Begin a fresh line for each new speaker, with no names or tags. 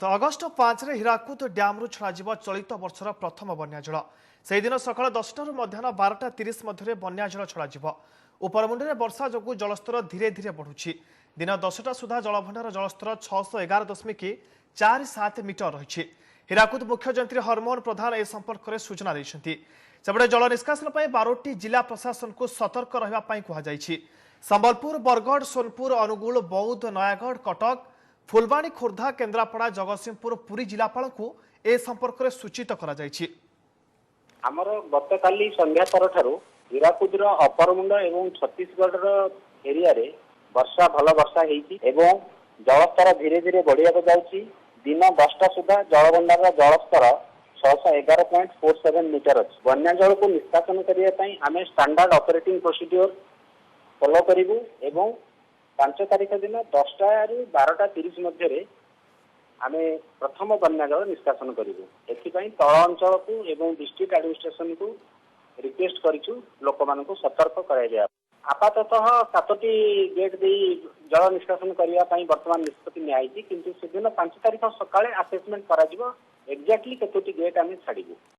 तो अगस्ट 5 रे हीराकुद डैम्रु छड़ा चलित वर्षर प्रथम बन्या जल से दिन सका 10 मध्याह 12:30 मध्य बन्या जल छड़ा उपरमुंडे वर्षा जो जलस्तर धीरे धीरे बढ़ुछि। दिन 10टा सुधा जलभंडार जलस्तर 611.47 मीटर रही। हीराकुद मुख्य जंत्री हरमोहन प्रधान ए संपर्क में सूचना देते सेपटे जल निष्कासन 12टी जिला प्रशासन को सतर्क रहा कहुଯାଇଛି। संबलपुर, बरगढ़, सोनपुर, अनुगुल, बौद्ध, नयागढ़, कटक, फुलबाणी, खोर्धा, केन्द्रापड़ा, जगतसिंहपुर, पुरी जिलापाल को ए संपर्क में सूचित
आमर गतकाली संध्या ठारू हीराकुद अपरमुंड एवं छत्तीसगढ़ एरिया रे वर्षा भल वर्षा एवं जलस्तर धीरे धीरे बढ़िया जाऊँगी। दिन 10टा सुधा जलभंडार जलस्तर 611.47 मीटर अच्छी। बन्या जल को निष्कासन करने आम स्टैंडर्ड ऑपरेटिंग प्रोसीड्योर फॉलो करूँ एवं 5 तारीख दिन 10टा रु 12:30 मध्य आम प्रथम बन्या जल निष्कासन करूँ। एथपाई तल अंचल को एवं डिस्ट्रिक्ट एडमिनिस्ट्रेशन को रिक्वेस्ट करूँ लोक मान सतर्क कराया। आपाततः 7टी गेट दे जल निष्कासन करने बर्तमान निष्पत्ति नियाई, किंतु से दिन 5 तारीख सकाळे आसेसमेंट करा एक्जाक्टली केतोटी गेट आम छाड़ू।